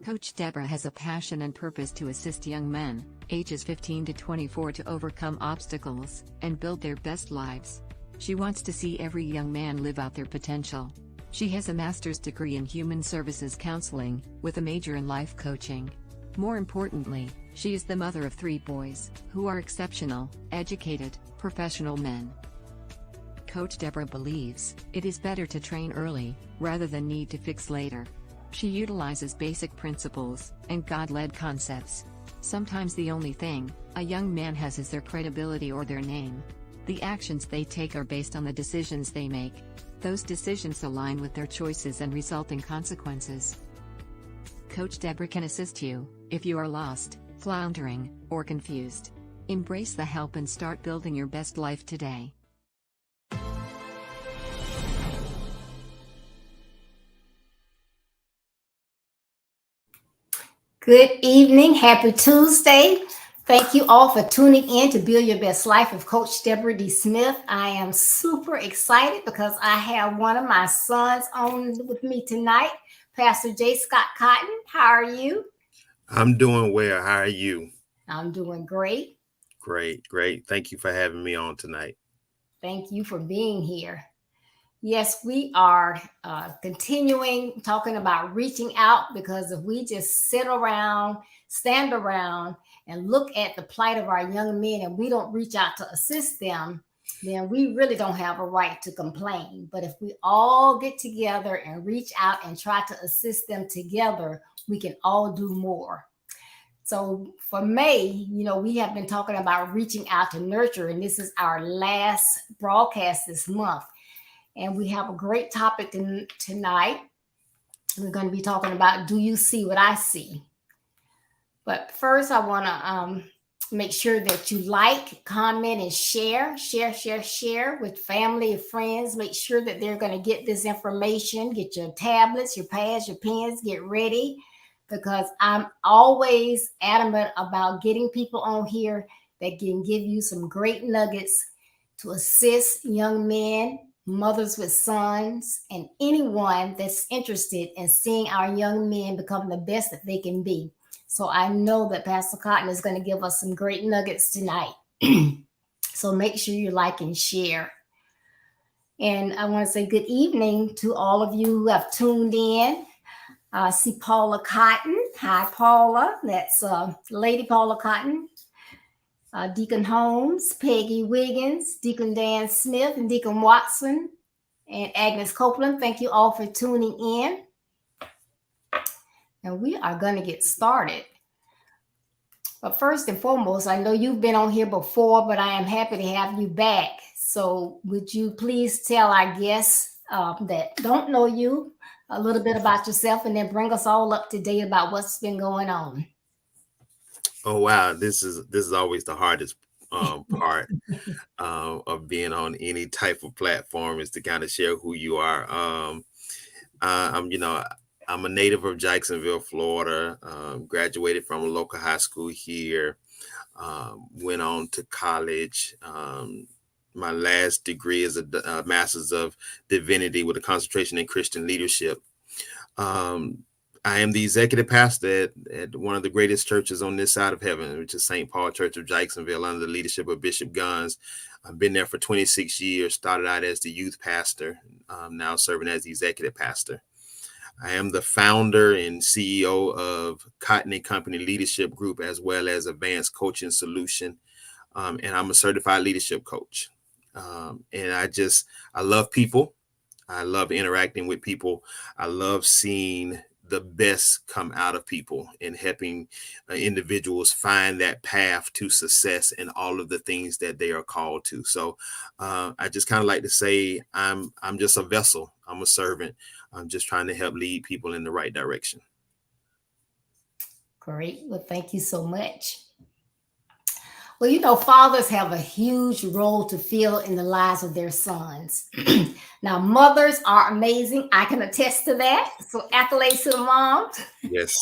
Coach Deborah has a passion and purpose to assist young men, ages 15 to 24, to overcome obstacles and build their best lives. She wants to see every young man live out their potential. She has a master's degree in human services counseling, with a major in life coaching. More importantly, she is the mother of 3 boys, who are exceptional, educated, professional men. Coach Deborah believes it is better to train early, rather than need to fix later. She utilizes basic principles and God-led concepts. Sometimes the only thing a young man has is their credibility or their name. The actions they take are based on the decisions they make. Those decisions align with their choices and result in consequences. Coach Deborah can assist you if you are lost, floundering, or confused. Embrace the help and start building your best life today. Good evening. Happy Tuesday. Thank you all for tuning in to Build Your Best Life with Coach Deborah D. Smith. I am super excited because I have one of my sons on with me tonight, Pastor J. Scott Cotton. How are you? I'm doing well. How are you? I'm doing great. Great. Thank you for having me on tonight. Thank you for being here. Yes, we are continuing talking about reaching out, because if we just sit around, stand around, and look at the plight of our young men and we don't reach out to assist them, then we really don't have a right to complain. But if we all get together and reach out and try to assist them together, we can all do more. So for May, we have been talking about reaching out to nurture, and this is our last broadcast this month. And we have a great topic tonight. We're going to be talking about, do you see what I see? But first, I want to make sure that you like, comment, and share with family and friends. Make sure that they're going to get this information. Get your tablets, your pads, your pens, get ready, because I'm always adamant about getting people on here that can give you some great nuggets to assist young men, mothers with sons, and anyone that's interested in seeing our young men become the best that they can be. So I know that Pastor Cotton is going to give us some great nuggets tonight. So make sure you like and share. And I want to say good evening to all of you who have tuned in. I see Paula Cotton. Hi, Paula. That's Lady Paula Cotton. Deacon Holmes, Peggy Wiggins, Deacon Dan Smith, and Deacon Watson, and Agnes Copeland. Thank you all for tuning in. And we are going to get started. But first and foremost, I know you've been on here before, but I am happy to have you back. So would you please tell our guests that don't know you a little bit about yourself, and then bring us all up to date about what's been going on? Oh wow, this is always the hardest part of being on any type of platform, is to kind of share who you are. I'm a native of Jacksonville, Florida. Graduated from a local high school here. Went on to college. My last degree is a Master's of Divinity with a concentration in Christian leadership. I am the executive pastor at one of the greatest churches on this side of heaven, which is St. Paul Church of Jacksonville, under the leadership of Bishop Guns. I've been there for 26 years, started out as the youth pastor, now serving as the executive pastor. I am the founder and CEO of Cotton & Company Leadership Group, as well as Advanced Coaching Solution. And I'm a certified leadership coach. And I love people. I love interacting with people. I love seeing the best come out of people and helping individuals find that path to success and all of the things that they are called to. So I just kind of like to say I'm just a vessel. I'm a servant. I'm just trying to help lead people in the right direction. Great. Well, thank you so much. Well, fathers have a huge role to fill in the lives of their sons. Now, mothers are amazing. I can attest to that. So accolades to the moms. Yes.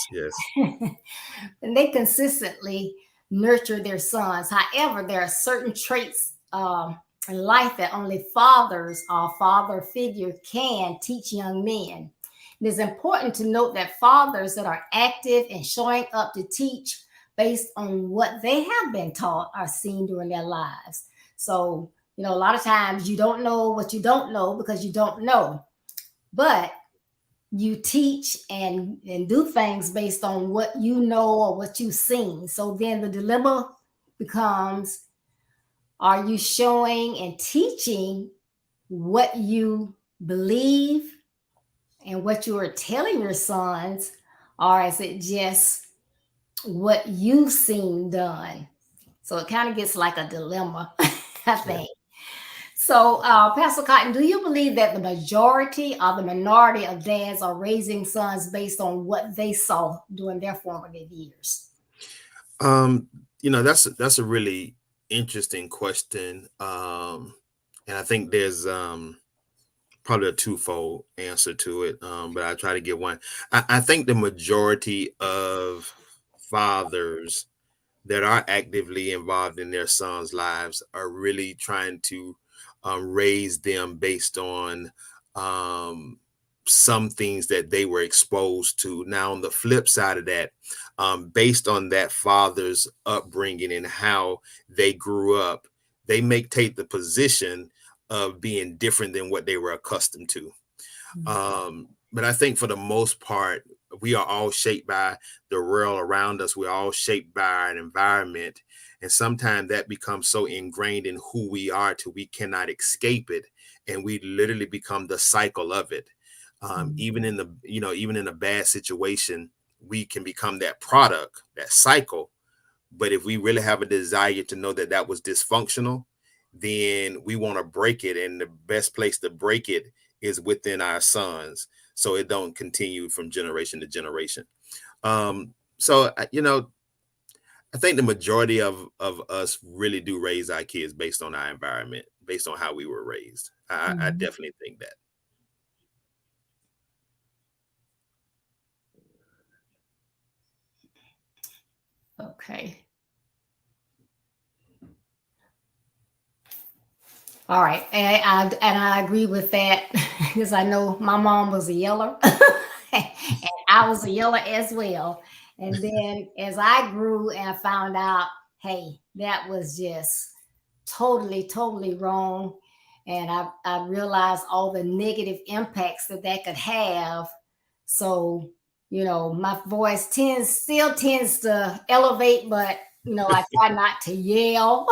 And they consistently nurture their sons. However, there are certain traits in life that only fathers or father figure can teach young men. It is important to note that fathers that are active and showing up to teach based on what they have been taught are seen during their lives. So, a lot of times you don't know what you don't know because you don't know, but you teach and do things based on what you know or what you've seen. So then the dilemma becomes, are you showing and teaching what you believe and what you are telling your sons, or is it just what you've seen done? So it kind of gets like a dilemma, I think. So, Pastor Cotton, do you believe that the majority or the minority of dads are raising sons based on what they saw during their formative years? That's a really interesting question. And I think there's probably a twofold answer to it. But I try to get one. I think the majority of fathers that are actively involved in their sons' lives are really trying to raise them based on some things that they were exposed to. Now, on the flip side of that, based on that father's upbringing and how they grew up, they may take the position of being different than what they were accustomed to. But I think for the most part, we are all shaped by the world around us. We're all shaped by our environment. And sometimes that becomes so ingrained in who we are till we cannot escape it. And we literally become the cycle of it. Even in a bad situation, we can become that product, that cycle. But if we really have a desire to know that that was dysfunctional, then we want to break it. And the best place to break it is within our sons, so it don't continue from generation to generation. So I think the majority of us really do raise our kids based on our environment, based on how we were raised. I definitely think that. Okay. All right, and I agree with that because I know my mom was a yeller, and I was a yeller as well. And then as I grew and found out, hey, that was just totally, totally wrong, and I realized all the negative impacts that that could have. So my voice still tends to elevate, but I try not to yell.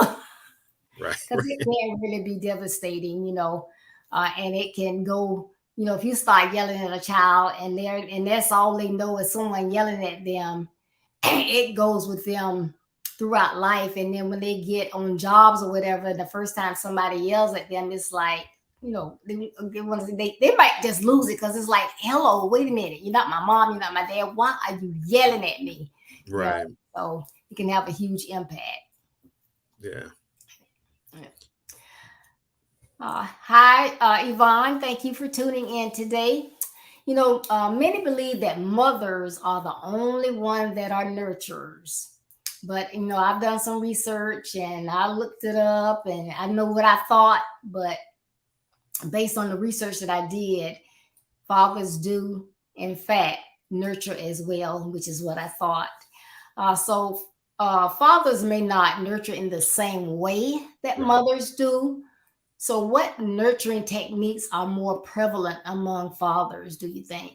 Right. Because it can really be devastating, and it can go, if you start yelling at a child and that's all they know is someone yelling at them, it goes with them throughout life. And then when they get on jobs or whatever, the first time somebody yells at them, it's like, they might just lose it because it's like, hello, wait a minute, you're not my mom, you're not my dad. Why are you yelling at me? Right. So it can have a huge impact. Yeah. Hi, Yvonne. Thank you for tuning in today. Many believe that mothers are the only one that are nurturers. But, I've done some research and I looked it up and I know what I thought. But based on the research that I did, fathers do, in fact, nurture as well, which is what I thought. So fathers may not nurture in the same way that mothers do. So what nurturing techniques are more prevalent among fathers, do you think?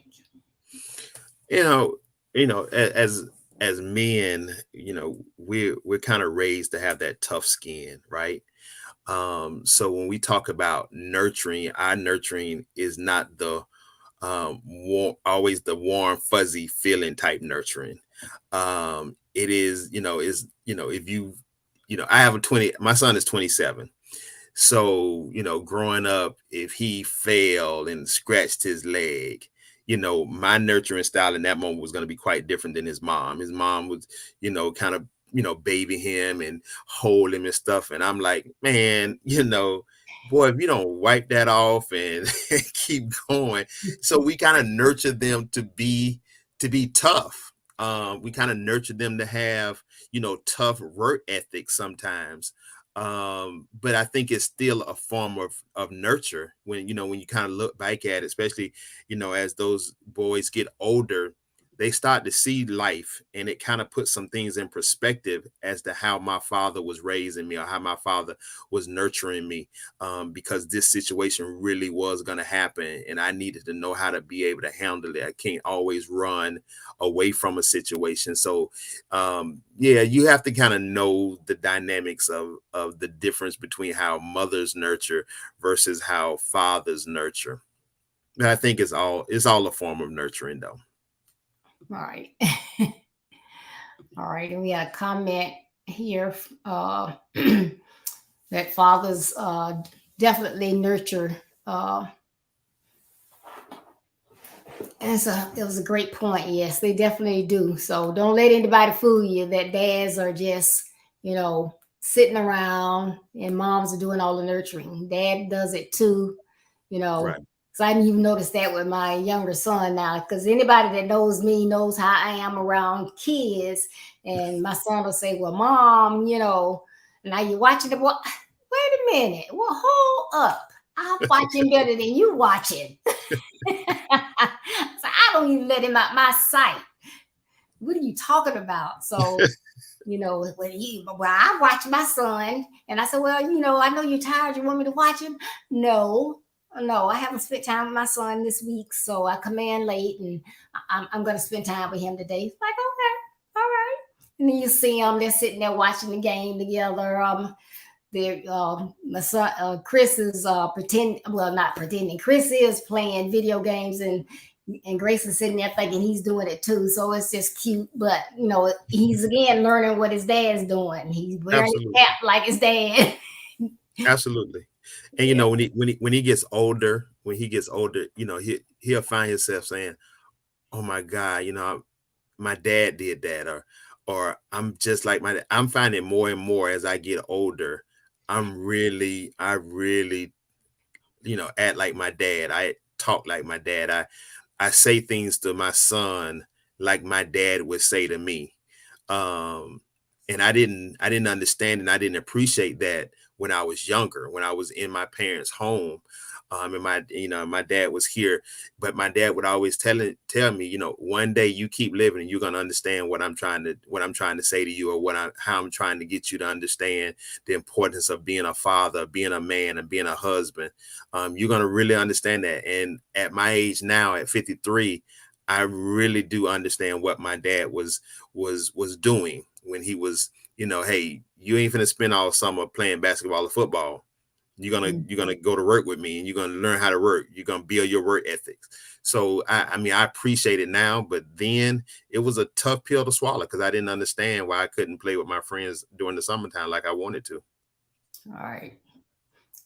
As men, we're kind of raised to have that tough skin, right? So when we talk about nurturing, our nurturing is not the always the warm, fuzzy feeling type nurturing. It is, if I have my son is 27. So, growing up, if he fell and scratched his leg, my nurturing style in that moment was going to be quite different than his mom. His mom was, kind of, baby him and hold him and stuff. And I'm like, man, boy, if you don't wipe that off and keep going. So we kind of nurture them to be tough. We kind of nurture them to have, tough work ethic sometimes. But I think it's still a form of nurture when, when you kind of look back at it, especially, as those boys get older, they start to see life, and it kind of puts some things in perspective as to how my father was raising me, or how my father was nurturing me, because this situation really was going to happen, and I needed to know how to be able to handle it. I can't always run away from a situation. So yeah, you have to kind of know the dynamics of the difference between how mothers nurture versus how fathers nurture. And I think it's all a form of nurturing, though. All right. All right. And we got a comment here that fathers definitely nurture. It was a great point. Yes, they definitely do. So don't let anybody fool you that dads are just, sitting around and moms are doing all the nurturing. Dad does it too, you know. Right. So I didn't even notice that with my younger son now, because anybody that knows me knows how I am around kids. And my son will say, "Well, mom, now you're watching the boy. Wait a minute. Well, hold up. I'm watching better than you watching." So I don't even let him out my sight. What are you talking about? So, I watch my son, and I said, "Well, I know you're tired. You want me to watch him?" No, no, I haven't spent time with my son this week, so I come in late, and I'm going to spend time with him today. It's like, okay, all right. And then you see them; they're sitting there watching the game together. My son Chris is not pretending. Chris is playing video games, and Grace is sitting there thinking he's doing it too. So it's just cute. But he's again learning what his dad's doing. He's wearing Absolutely. a cap like his dad. Absolutely. And when he gets older, he'll find himself saying, "Oh my God, my dad did that," or "I'm just like my dad." I'm finding more and more as I get older, I really, act like my dad. I talk like my dad. I say things to my son like my dad would say to me. Um, and I didn't understand, and I didn't appreciate that when I was younger, when I was in my parents' home. And my dad was here, but my dad would always tell me, one day you keep living and you're gonna understand what I'm trying to say to you, or how I'm trying to get you to understand the importance of being a father, being a man, and being a husband. You're gonna really understand that. And at my age now, at 53, I really do understand what my dad was doing when he was, hey, you ain't finna spend all summer playing basketball or football. You're gonna go to work with me, and you're gonna learn how to work. You're gonna build your work ethics. So I appreciate it now, but then it was a tough pill to swallow, because I didn't understand why I couldn't play with my friends during the summertime like I wanted to. All right.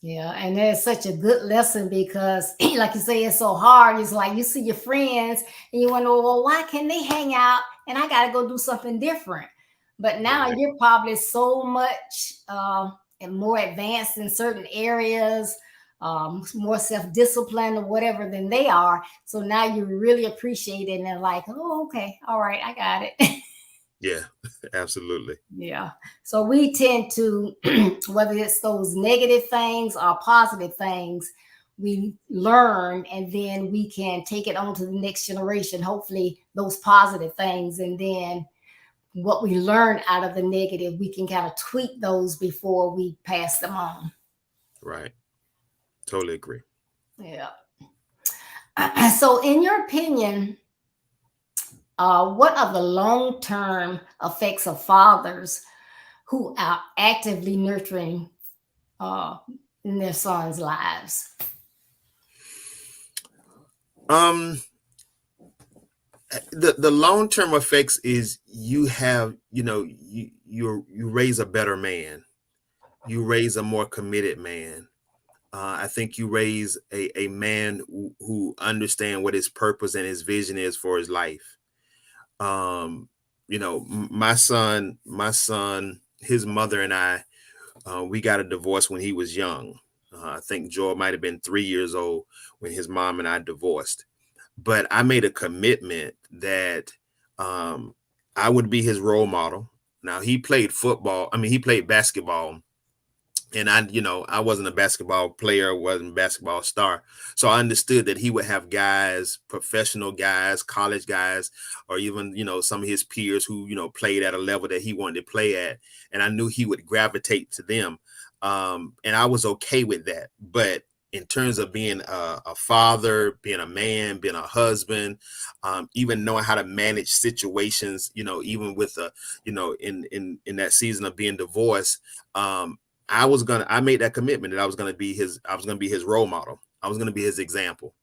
Yeah, and that's such a good lesson because, like you say, it's so hard. It's like you see your friends and you wonder, well, why can they hang out and I got to go do something different? But now Right. you're probably so much and more advanced in certain areas, more self-disciplined or whatever than they are. So now you really appreciate it and they're like, oh, okay, all right, I got it. Yeah, absolutely. Yeah. So we tend to, whether it's those negative things or positive things, we learn and then we can take it on to the next generation, hopefully those positive things. And then what we learn out of the negative, we can kind of tweak those before we pass them on. Right. Totally agree. Yeah. So, in your opinion, what are the long term effects of fathers who are actively nurturing uh, in their sons' lives? Um, the long-term effects is you have, you raise a better man. You raise a more committed man. I think you raise a man who understand what his purpose and his vision is for his life. My son, his mother and I, we got a divorce when he was young. I think Joel might have been 3 years old when his mom and I divorced. But I made a commitment that um, I would be his role model. Now he played basketball And I wasn't a basketball player, wasn't a basketball star. So I understood that he would have guys, professional guys, college guys, or even, some of his peers who, played at a level that he wanted to play at. And I knew he would gravitate to them. And I was okay with that. But in terms of being a father, being a man, being a husband, even knowing how to manage situations, even with in that season of being divorced, I made that commitment that I was going to be his role model. I was going to be his example.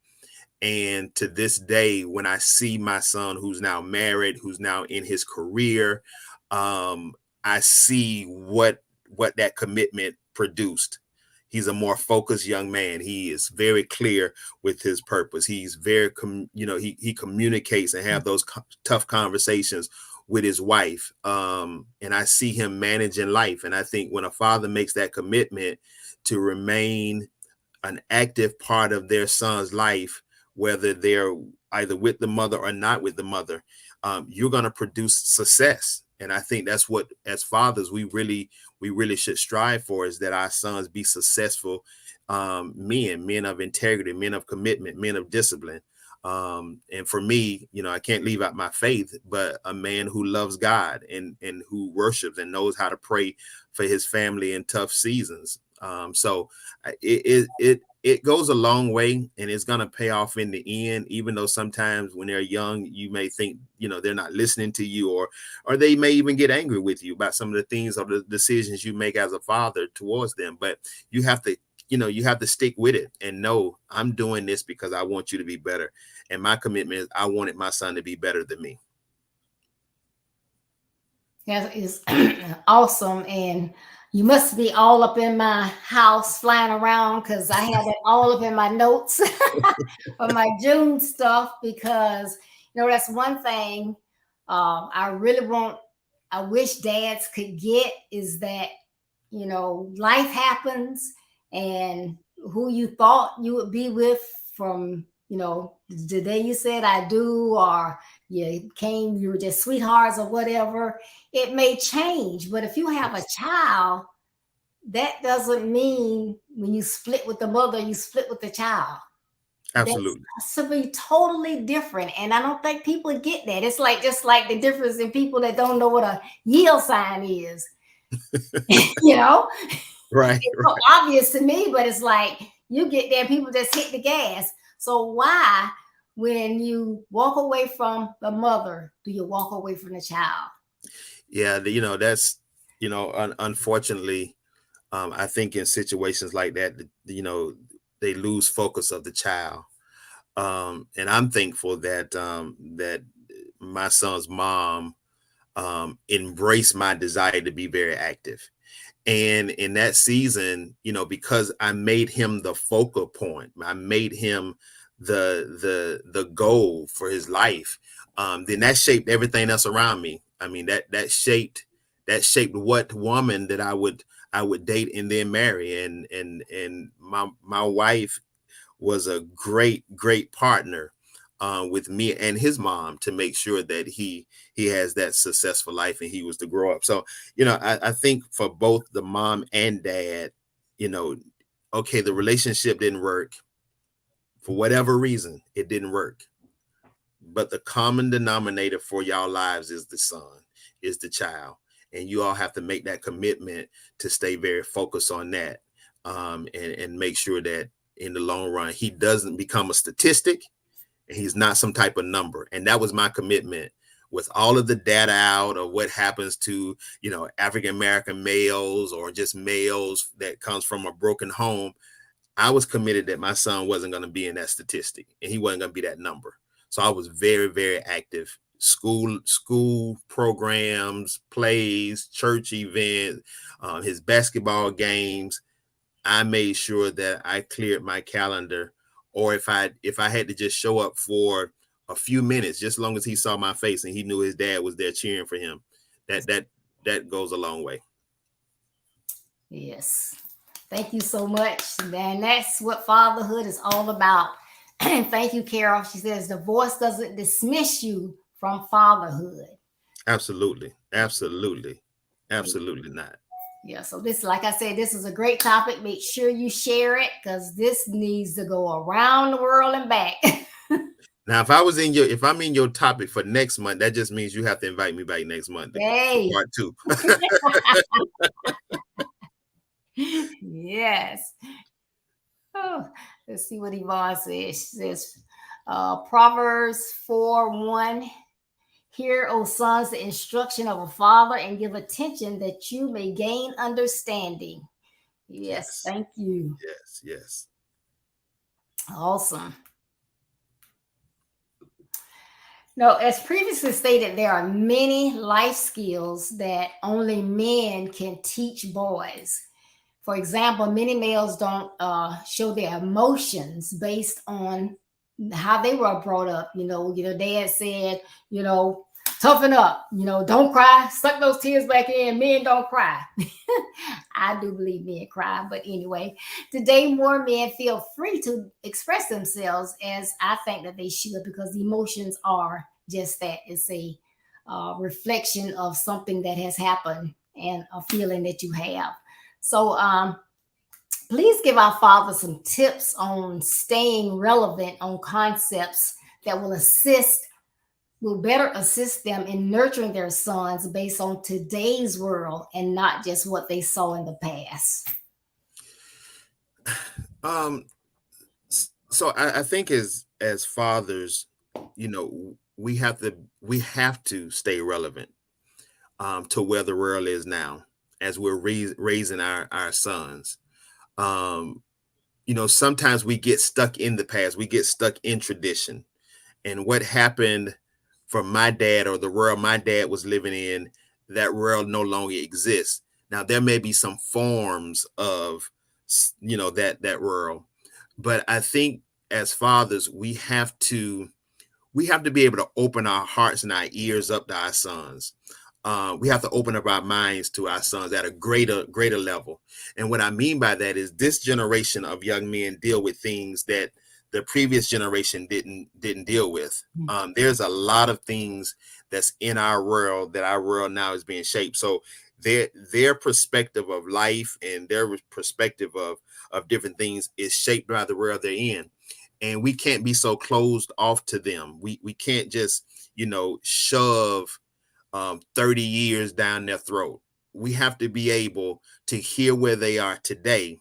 And to this day, when I see my son, who's now married, who's now in his career, I see what that commitment produced. He's a more focused young man. He is very clear with his purpose. He's very, he communicates and have those tough conversations with his wife. And I see him managing life. And I think when a father makes that commitment to remain an active part of their son's life, whether they're either with the mother or not with the mother, you're going to produce success. And I think that's what, as fathers, we really should strive for, is that our sons be successful men of integrity, men of commitment, men of discipline. And for me, I can't leave out my faith, but a man who loves God and who worships and knows how to pray for his family in tough seasons. So it goes a long way, and it's going to pay off in the end, even though sometimes when they're young, you may think, they're not listening to you, or they may even get angry with you about some of the things or the decisions you make as a father towards them. But you have to stick with it and know, I'm doing this because I want you to be better. And my commitment is I wanted my son to be better than me. That is awesome. And you must be all up in my house flying around, because I had it all up in my notes for my June stuff, because, that's one thing I wish dads could get, is that, life happens, and who you thought you would be with from, the day you said I do, or you were just sweethearts or whatever, it may change. But if you have a child, that doesn't mean when you split with the mother, you split with the child. Absolutely. That's something totally different. And I don't think people get that. It's just like the difference in people that don't know what a yield sign is. Right. It's so obvious to me, but it's like you get there, people just hit the gas. So why, when you walk away from the mother, do you walk away from the child? Yeah, that's, unfortunately, I think in situations like that, they lose focus of the child. And I'm thankful that that my son's mom embraced my desire to be very active. And in that season, because I made him the focal point, I made him the goal for his life, then that shaped everything else around me. I mean, that shaped what woman that I would date and then marry. And my wife was a great partner with me and his mom to make sure that he has that successful life and he was to grow up. So, I think for both the mom and dad, okay, the relationship didn't work for whatever reason, it didn't work. But the common denominator for y'all lives is the son, is the child. And you all have to make that commitment to stay very focused on that, and make sure that in the long run, he doesn't become a statistic and he's not some type of number. And that was my commitment. With all of the data out of what happens to, African-American males or just males that comes from a broken home, I was committed that my son wasn't going to be in that statistic and he wasn't going to be that number. So I was very, very active. School programs, plays, church events, his basketball games. I made sure that I cleared my calendar, or if I had to just show up for a few minutes, just as long as he saw my face and he knew his dad was there cheering for him, that goes a long way. Yes. Thank you so much. And that's what fatherhood is all about. And thank you, Carol. She says divorce doesn't dismiss you from fatherhood. Absolutely. Absolutely. Absolutely not. Yeah, so this, like I said, this is a great topic. Make sure you share it because this needs to go around the world and back. Now, if I'm in your topic for next month, that just means you have to invite me back next month for Hey, part 2. yes. Oh, let's see what Yvonne says. She says, Proverbs 4:1. Hear, O sons, the instruction of a father, and give attention that you may gain understanding. Yes, Yes, thank you. yes, yes. Awesome. Now, as previously stated, there are many life skills that only men can teach boys. For example, many males don't show their emotions based on how they were brought up. Your dad said, toughen up, don't cry, suck those tears back in. Men don't cry. I do believe men cry, but anyway, today more men feel free to express themselves as I think that they should because emotions are just that. It's a reflection of something that has happened and a feeling that you have. So, please give our father some tips on staying relevant on concepts that will better assist them in nurturing their sons based on today's world and not just what they saw in the past. Um, so I think as fathers, we have to stay relevant to where the world is now as we're raising our sons. Um, sometimes we get stuck in the past, we get stuck in tradition, and what happened for my dad or the world my dad was living in, that world no longer exists. Now there may be some forms of that world, but I think as fathers we have to be able to open our hearts and our ears up to our sons. We have to open up our minds to our sons at a greater level. And what I mean by that is this generation of young men deal with things that the previous generation didn't deal with. There's a lot of things that's in our world that our world now is being shaped. So their perspective of life and their perspective of different things is shaped by the world they're in. And we can't be so closed off to them. We can't just, shove 30 years down their throat. We have to be able to hear where they are today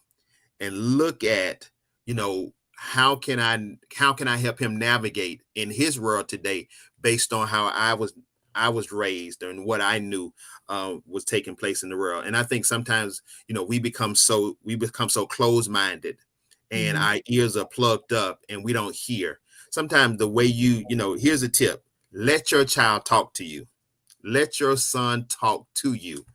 and look at, how can I help him navigate in his world today based on how I was raised and what I knew was taking place in the world. And I think sometimes, we become so closed-minded and Mhm. our ears are plugged up and we don't hear. Sometimes the way here's a tip: let your child talk to you. Let your son talk to you.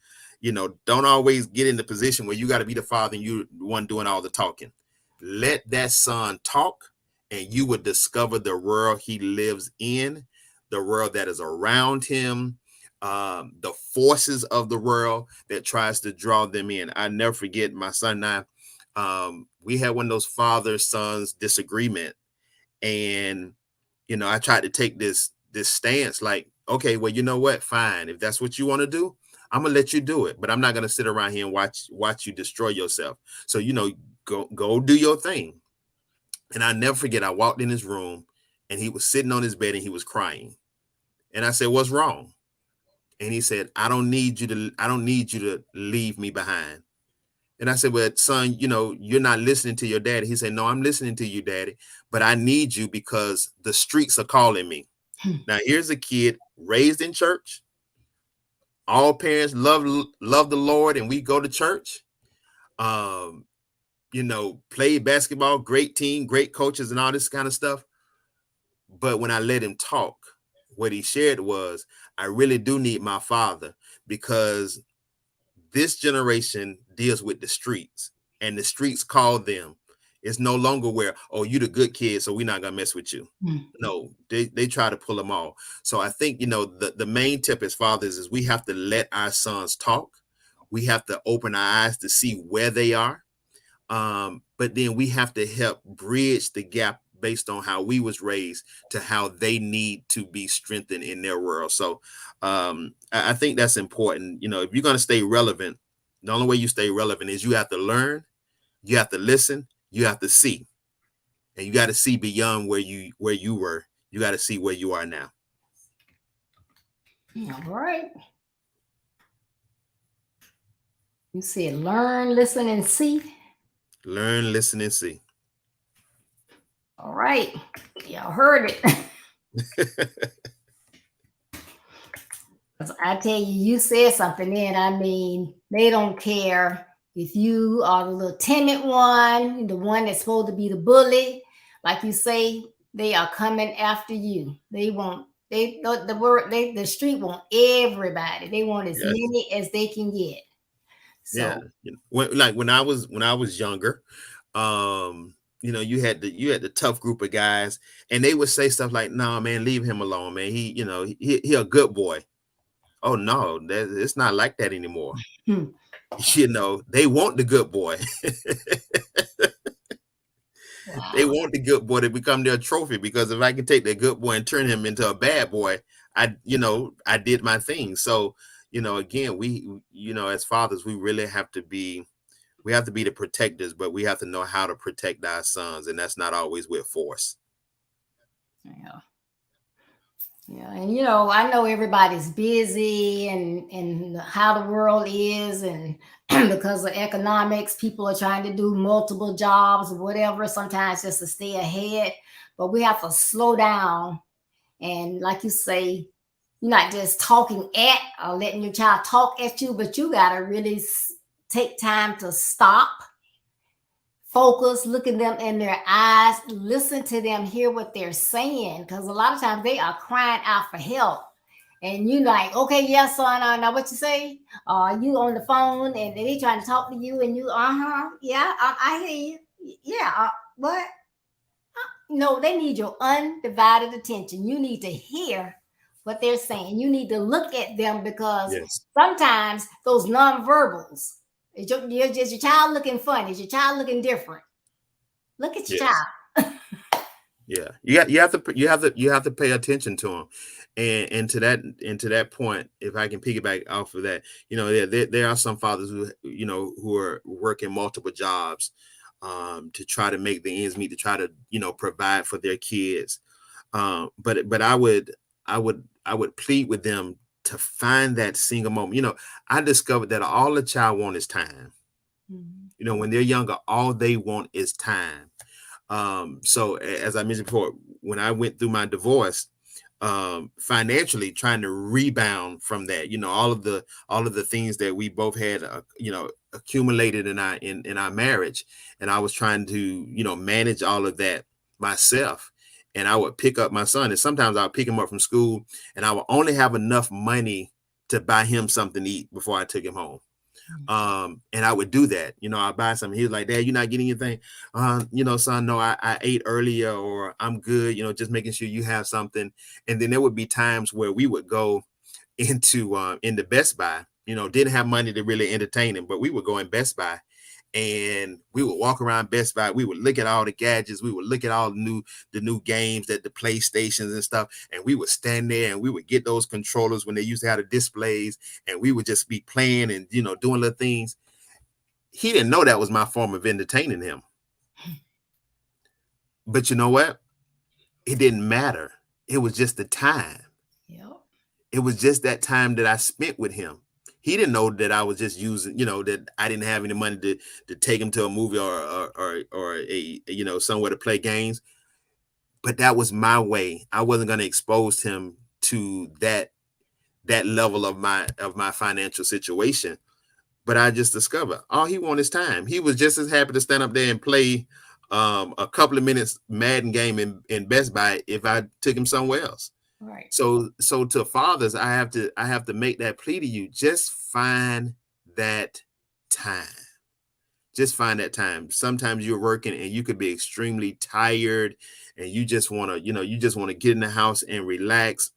Don't always get in the position where you got to be the father and you're the one doing all the talking. Let that son talk, and you would discover the world he lives in, the world that is around him, the forces of the world that tries to draw them in. I never forget my son and I, we had one of those father-sons disagreement. And, I tried to take this stance like, okay, well, you know what? Fine. If that's what you want to do, I'm gonna let you do it, but I'm not gonna sit around here and watch you destroy yourself. So, go do your thing. And I never forget, I walked in his room and he was sitting on his bed and he was crying. And I said, "What's wrong?" And he said, I don't need you to leave me behind. And I said, "Well, son, you're not listening to your daddy." He said, "No, I'm listening to you, daddy, but I need you because the streets are calling me." Now, here's a kid raised in church. All parents love the Lord, and we go to church. Um, play basketball, great team, great coaches, and all this kind of stuff. But when I let him talk, what he shared was, I really do need my father because this generation deals with the streets, and the streets call them. It's no longer where, oh, you the good kid, so we're not gonna mess with you. No, they try to pull them all. So I think, the main tip as fathers is we have to let our sons talk. We have to open our eyes to see where they are. But then we have to help bridge the gap based on how we was raised to how they need to be strengthened in their world. So I think that's important. If you're going to stay relevant, The only way you stay relevant is you have to learn, you have to listen, you have to see, and you got to see beyond where you were. You got to see where you are now. All right. You said learn, listen, and see. Learn, listen, and see. All right. Y'all heard it. I tell you, you said something then. I mean, they don't care if you are the little timid one, the one that's supposed to be the bully. Like you say, they are coming after you. They want the street want everybody. They want as Yes. many as they can get. So Yeah. When I was younger, you had the tough group of guys, and they would say stuff like, "No, man, leave him alone, man. He a good boy." Oh no, it's not like that anymore. They want the good boy. wow. They want the good boy to become their trophy, because if I can take the good boy and turn him into a bad boy, I did my thing. So, again, we, as fathers, we really have to be the protectors, but we have to know how to protect our sons, and that's not always with force. Yeah. Yeah, and I know everybody's busy and how the world is, and because of economics, people are trying to do multiple jobs or whatever, sometimes just to stay ahead. But we have to slow down, and like you say, you're not just talking at or letting your child talk at you, but you got to really take time to stop, focus, look at them in their eyes, listen to them, hear what they're saying. Because a lot of times they are crying out for help. And you like, okay, yes, son, now what you say? You on the phone and they trying to talk to you, and you, yeah, I hear you. Yeah, what? No, they need your undivided attention. You need to hear what they're saying. You need to look at them, because Yes. sometimes those nonverbals, is your child looking funny? Is your child looking different? Look at your child. Yeah, you have to pay attention to them, and to that point, if I can piggyback off of that, there are some fathers who are working multiple jobs, to try to make the ends meet, to try to provide for their kids, but I would plead with them to find that single moment. I discovered that all a child wants is time. Mm-hmm. When they're younger, all they want is time. So as I mentioned before, when I went through my divorce, financially trying to rebound from that, all of the things that we both had, accumulated in our marriage, and I was trying to, manage all of that myself. And I would pick up my son, and sometimes I would pick him up from school, and I would only have enough money to buy him something to eat before I took him home. And I would do that. I'd buy something. He was like, "Dad, you're not getting anything?" Son, no, I ate earlier, or I'm good, just making sure you have something. And then there would be times where we would go into Best Buy, didn't have money to really entertain him, but we would go in Best Buy, and we would walk around Best Buy. We would look at all the gadgets. We would look at all the new games, that the PlayStations and stuff. And we would stand there and we would get those controllers when they used to have the displays, and we would just be playing and, doing little things. He didn't know that was my form of entertaining him. But you know what? It didn't matter. It was just the time. Yep. It was just that time that I spent with him. He didn't know that I was just using, that I didn't have any money to take him to a movie or a, somewhere to play games. But that was my way. I wasn't going to expose him to that level of my financial situation. But I just discovered all he wants is time. He was just as happy to stand up there and play a couple of minutes Madden game in Best Buy if I took him somewhere else. Right. So to fathers, I have to make that plea to you. Just find that time. Just find that time. Sometimes you're working and you could be extremely tired, and you just want to get in the house and relax.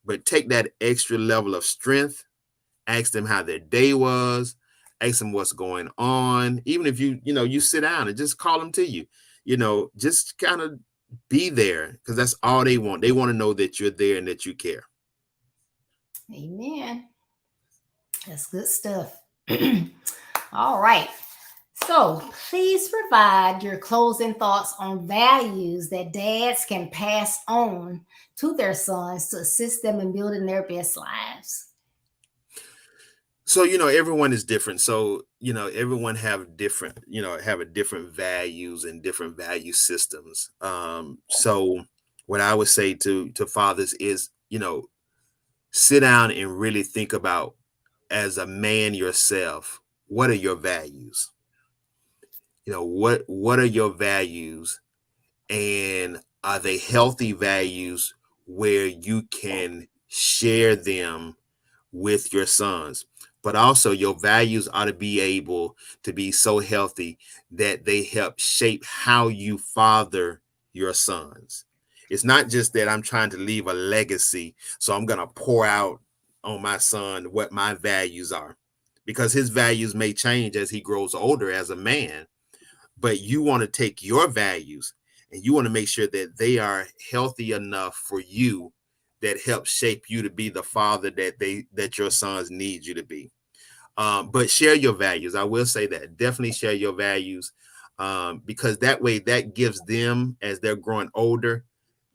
But take that extra level of strength. Ask them how their day was. Ask them what's going on. Even if you sit down and just call them to you. Just kind of be there, because that's all they want. They want to know that you're there and that you care. Amen. That's good stuff. All right. So please provide your closing thoughts on values that dads can pass on to their sons to assist them in building their best lives. So, everyone is different. So, everyone have a different values and different value systems. So what I would say to fathers is, sit down and really think about, as a man yourself, what are your values? What are your values, and are they healthy values where you can share them with your sons? But also, your values ought to be able to be so healthy that they help shape how you father your sons. It's not just that I'm trying to leave a legacy, so I'm going to pour out on my son what my values are, because his values may change as he grows older as a man. But you want to take your values and you want to make sure that they are healthy enough for you, that help shape you to be the father that your sons need you to be. But share your values. I will say that definitely share your values, because that way, that gives them, as they're growing older,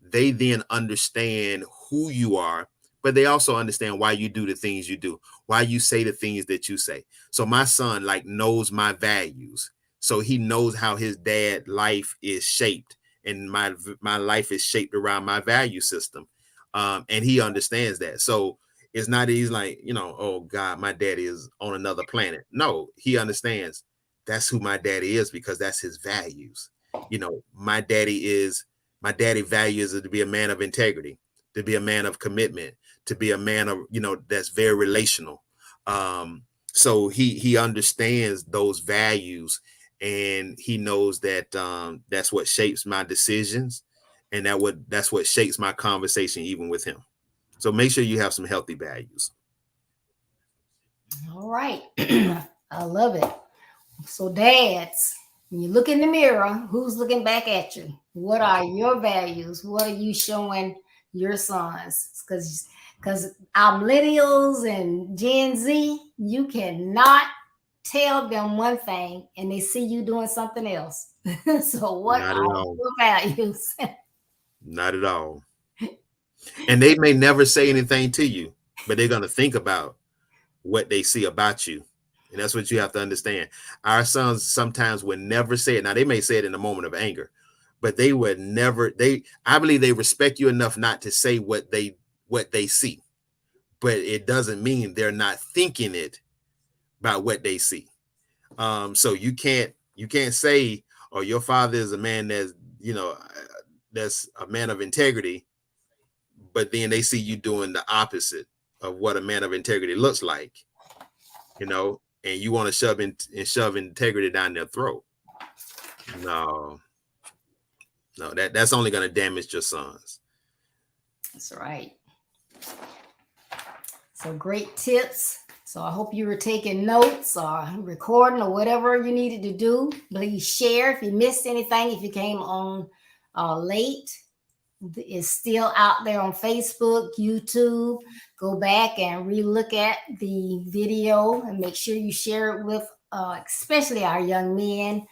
they then understand who you are, but they also understand why you do the things you do, why you say the things that you say. So my son knows my values. So he knows how his dad life is shaped, and my life is shaped around my value system. And he understands that. So it's not he's like, oh God, my daddy is on another planet. No, he understands that's who my daddy is, because that's his values. My daddy values is to be a man of integrity, to be a man of commitment, to be a man of, that's very relational. So he understands those values, and he knows that that's what shapes my decisions, and that's what shapes my conversation even with him. So make sure you have some healthy values. All right. I love it. So, dads, when you look in the mirror, who's looking back at you? What are your values? What are you showing your sons? Because our millennials and Gen Z, you cannot tell them one thing and they see you doing something else. So, what Not at are all. your values? Not at all. And they may never say anything to you, but they're going to think about what they see about you. And that's what you have to understand. Our sons sometimes would never say it. Now, they may say it in a moment of anger, but they would never, I believe they respect you enough not to say what they see. But it doesn't mean they're not thinking it about what they see. So you can't say, oh, your father is a man that's a man of integrity, but then they see you doing the opposite of what a man of integrity looks like, and you want to shove integrity down their throat. No, that's only going to damage your sons. That's right. So, great tips. So I hope you were taking notes or recording or whatever you needed to do. Please share if you missed anything, if you came on late. It's still out there on Facebook, YouTube. Go back and re-look at the video and make sure you share it with especially our young men,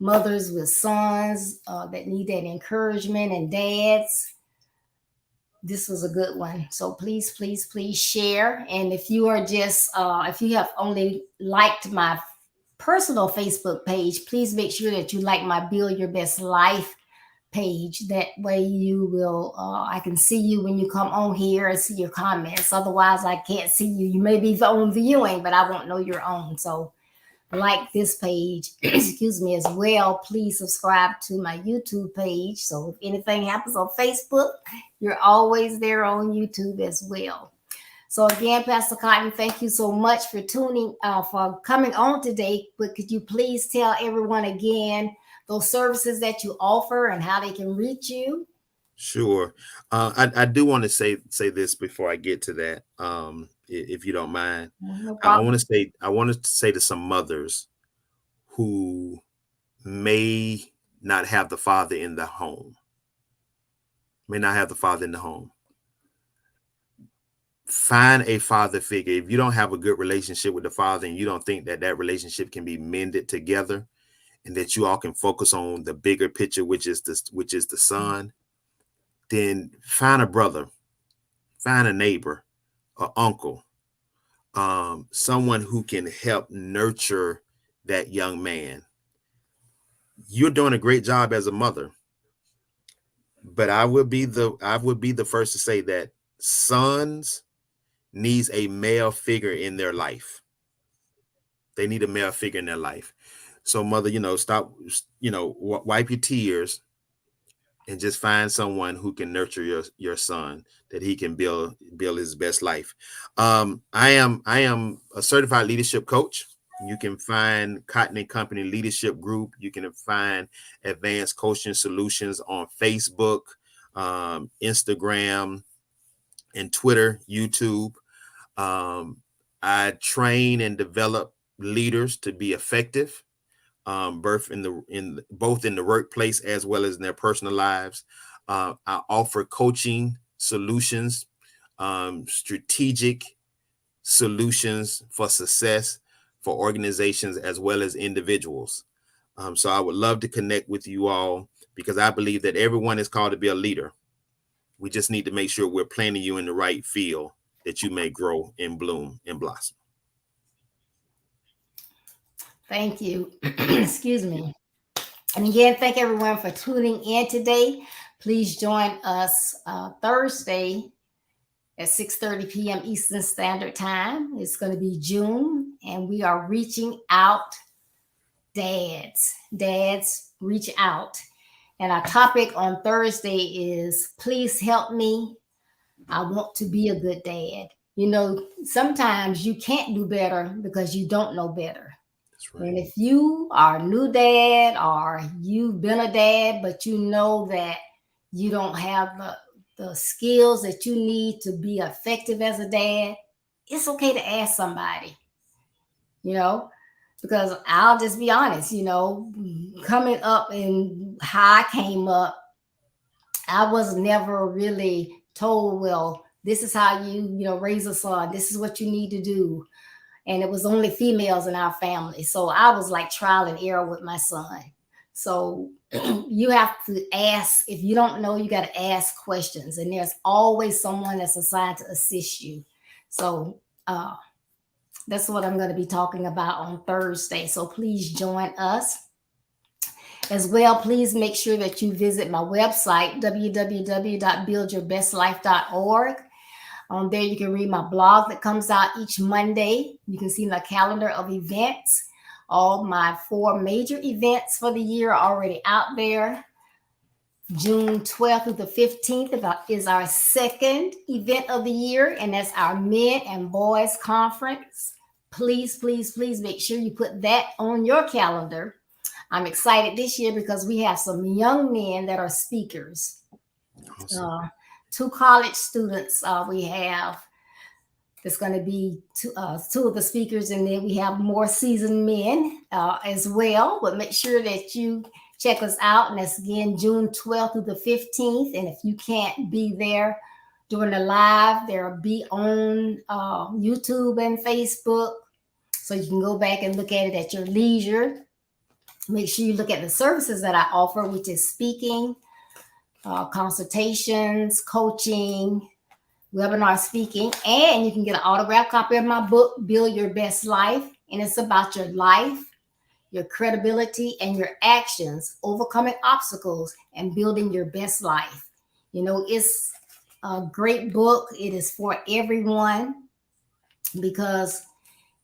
mothers with sons that need that encouragement, and dads. This was a good one. So please, please, please share. And if you are just, if you have only liked my personal Facebook page, please make sure that you like my Build Your Best Life page. That way you will, I can see you when you come on here and see your comments. Otherwise, I can't see you. You may be on viewing, but I won't know you're on. So like this page, excuse me, as well. Please subscribe to my YouTube page. So if anything happens on Facebook, you're always there on YouTube as well. So again, Pastor Cotton, thank you so much for for coming on today. But could you please tell everyone again those services that you offer and how they can reach you? Sure. I do want to say this before I get to that, if you don't mind. No I problem. want to say to some mothers who may not have the father in the home. find a father figure. If you don't have a good relationship with the father and you don't think that that relationship can be mended together and that you all can focus on the bigger picture, which is the son, then find a brother, find a neighbor, an uncle, someone who can help nurture that young man. You're doing a great job as a mother, but I would be the first to say that sons needs a male figure in their life. They need a male figure in their life. So mother, stop, wipe your tears and just find someone who can nurture your son, that he can build his best life. I am a certified leadership coach. You can find Cotton and Company Leadership Group. You can find Advanced Coaching Solutions on Facebook, Instagram, and Twitter, YouTube. I train and develop leaders to be effective, both in the workplace as well as in their personal lives. I offer coaching solutions, strategic solutions for success for organizations as well as individuals. So I would love to connect with you all, because I believe that everyone is called to be a leader. We just need to make sure we're planting you in the right field that you may grow and bloom and blossom. Thank you. Excuse me. And again, thank everyone for tuning in today. Please join us Thursday at 6:30 p.m. Eastern Standard Time. It's going to be June, and we are reaching out. Dads, reach out. And our topic on Thursday is, please help me. I want to be a good dad. Sometimes you can't do better because you don't know better. That's right. And if you are a new dad or you've been a dad, but you know that you don't have the skills that you need to be effective as a dad, it's okay to ask somebody, because I'll just be honest, coming up and how I came up, I was never really told, well, this is how you raise a son. This is what you need to do. And it was only females in our family. So I was like trial and error with my son. So you have to ask. If you don't know, you got to ask questions. And there's always someone that's assigned to assist you. So that's what I'm going to be talking about on Thursday. So please join us. As well, please make sure that you visit my website, www.buildyourbestlife.org. On there, you can read my blog that comes out each Monday. You can see my calendar of events. All my 4 major events for the year are already out there. June 12th through the 15th is our second event of the year, and that's our Men and Boys Conference. Please, please, please make sure you put that on your calendar. I'm excited this year because we have some young men that are speakers. Awesome. 2 college students we have. There's going to be 2 of the speakers, and then we have more seasoned men as well. But make sure that you check us out. And that's again June 12th through the 15th. And if you can't be there during the live, they'll be on YouTube and Facebook. So you can go back and look at it at your leisure. Make sure you look at the services that I offer, which is speaking, consultations, coaching, webinar speaking, and you can get an autographed copy of my book, Build Your Best Life. And it's about your life, your credibility, and your actions, overcoming obstacles and building your best life. It's a great book. It is for everyone because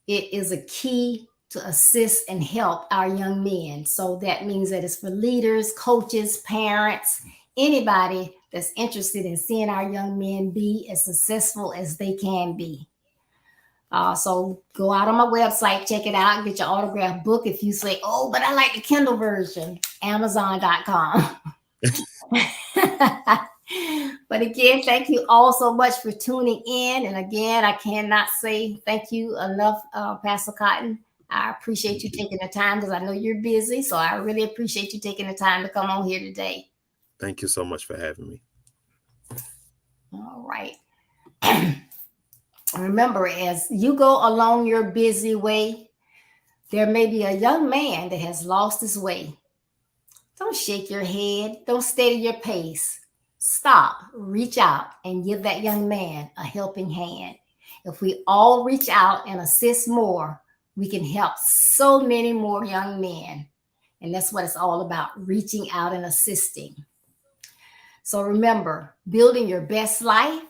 it is a key to assist and help our young men. So that means that it's for leaders, coaches, parents, anybody that's interested in seeing our young men be as successful as they can be. So go out on my website, check it out, get your autographed book. If you say, oh, but I like the Kindle version, Amazon.com. But again, thank you all so much for tuning in. And again, I cannot say thank you enough, Pastor Cotton. I appreciate you taking the time because I know you're busy. So I really appreciate you taking the time to come on here today. Thank you so much for having me. All right. Remember, as you go along your busy way, there may be a young man that has lost his way. Don't shake your head. Don't steady your pace. Stop, reach out, and give that young man a helping hand. If we all reach out and assist more, we can help so many more young men. And that's what it's all about, reaching out and assisting. So remember, building your best life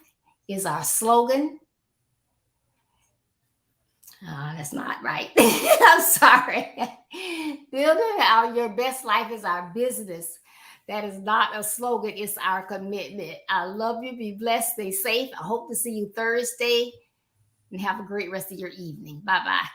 is our slogan. That's not right. I'm sorry. Building out your best life is our business. That is not a slogan. It's our commitment. I love you. Be blessed. Stay safe. I hope to see you Thursday, and have a great rest of your evening. Bye-bye.